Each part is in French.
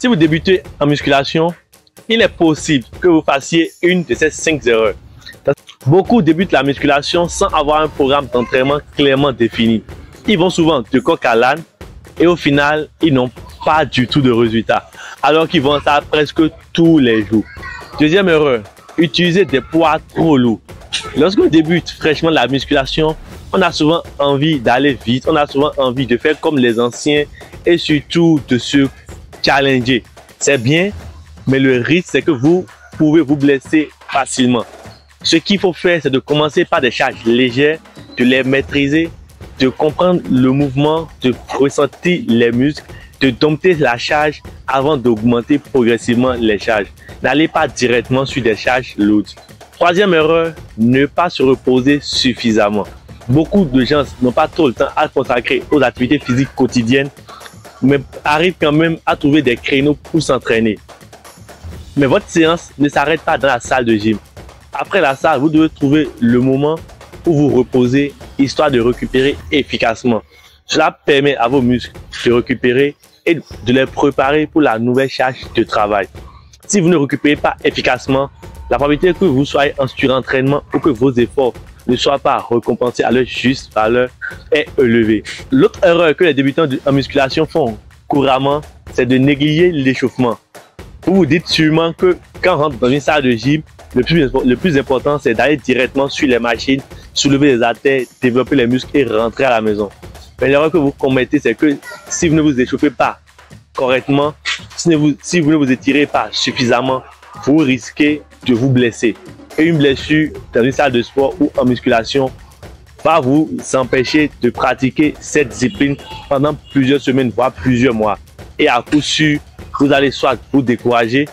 Si vous débutez en musculation, il est possible que vous fassiez une de ces 5 erreurs. Beaucoup débutent la musculation sans avoir un programme d'entraînement clairement défini. Ils vont souvent de coq à l'âne et au final, ils n'ont pas du tout de résultats, alors qu'ils vont ça presque tous les jours. Deuxième erreur, utiliser des poids trop lourds. Lorsqu'on débute fraîchement la musculation, on a souvent envie d'aller vite, on a souvent envie de faire comme les anciens et surtout de se challenger. C'est bien, mais le risque c'est que vous pouvez vous blesser facilement. Ce qu'il faut faire, c'est de commencer par des charges légères, de les maîtriser, de comprendre le mouvement, de ressentir les muscles, de dompter la charge avant d'augmenter progressivement les charges. N'allez pas directement sur des charges lourdes. Troisième erreur, ne pas se reposer suffisamment. Beaucoup de gens n'ont pas trop le temps à consacrer aux activités physiques quotidiennes, mais arrivent quand même à trouver des créneaux pour s'entraîner. Mais votre séance ne s'arrête pas dans la salle de gym. Après la salle, vous devez trouver le moment où vous reposez, histoire de récupérer efficacement. Cela permet à vos muscles de récupérer et de les préparer pour la nouvelle charge de travail. Si vous ne récupérez pas efficacement, la probabilité que vous soyez en surentraînement ou que vos efforts ne soient pas récompensés à leur juste valeur est élevée. L'autre erreur que les débutants en musculation font couramment, c'est de négliger l'échauffement. Vous vous dites sûrement que quand on rentre dans une salle de gym, le plus important, c'est d'aller directement sur les machines, soulever les haltères, développer les muscles et rentrer à la maison. Mais l'erreur que vous commettez, c'est que si vous ne vous échauffez pas correctement, si vous ne vous étirez pas suffisamment, vous risquez de vous blesser. Et une blessure dans une salle de sport ou en musculation va vous empêcher de pratiquer cette discipline pendant plusieurs semaines, voire plusieurs mois. Et à coup sûr, vous allez soit vous décourager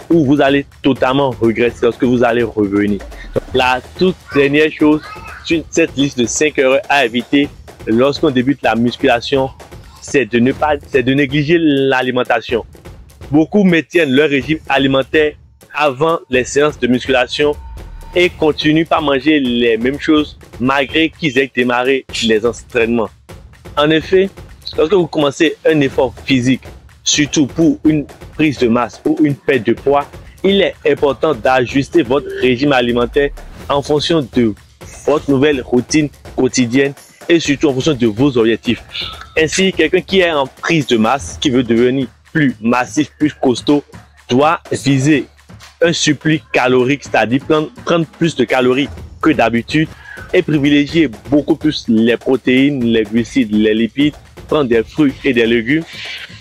ou vous allez totalement regretter lorsque vous allez revenir. Donc, la toute dernière chose sur cette liste de 5 erreurs à éviter lorsqu'on débute la musculation, c'est de négliger l'alimentation. Beaucoup maintiennent leur régime alimentaire avant les séances de musculation et continuent par manger les mêmes choses malgré qu'ils aient démarré les entraînements. En effet, lorsque vous commencez un effort physique, surtout pour une prise de masse ou une perte de poids, il est important d'ajuster votre régime alimentaire en fonction de votre nouvelle routine quotidienne et surtout en fonction de vos objectifs. Ainsi, quelqu'un qui est en prise de masse, qui veut devenir plus massif, plus costaud, doit viser un surplus calorique, c'est-à-dire prendre plus de calories que d'habitude et privilégier beaucoup plus les protéines, les glucides, les lipides, prendre des fruits et des légumes.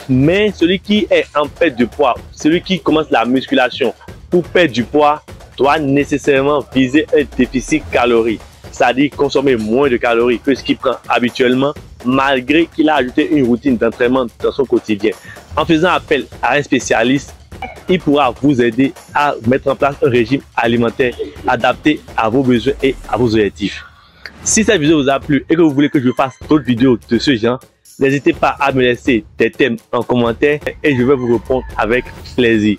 Mais celui qui est en perte de poids, celui qui commence la musculation pour perdre du poids, doit nécessairement viser un déficit calorique, c'est-à-dire consommer moins de calories que ce qu'il prend habituellement, malgré qu'il a ajouté une routine d'entraînement dans son quotidien. En faisant appel à un spécialiste, il pourra vous aider à mettre en place un régime alimentaire adapté à vos besoins et à vos objectifs. Si cette vidéo vous a plu et que vous voulez que je fasse d'autres vidéos de ce genre, n'hésitez pas à me laisser des thèmes en commentaire et je vais vous répondre avec plaisir.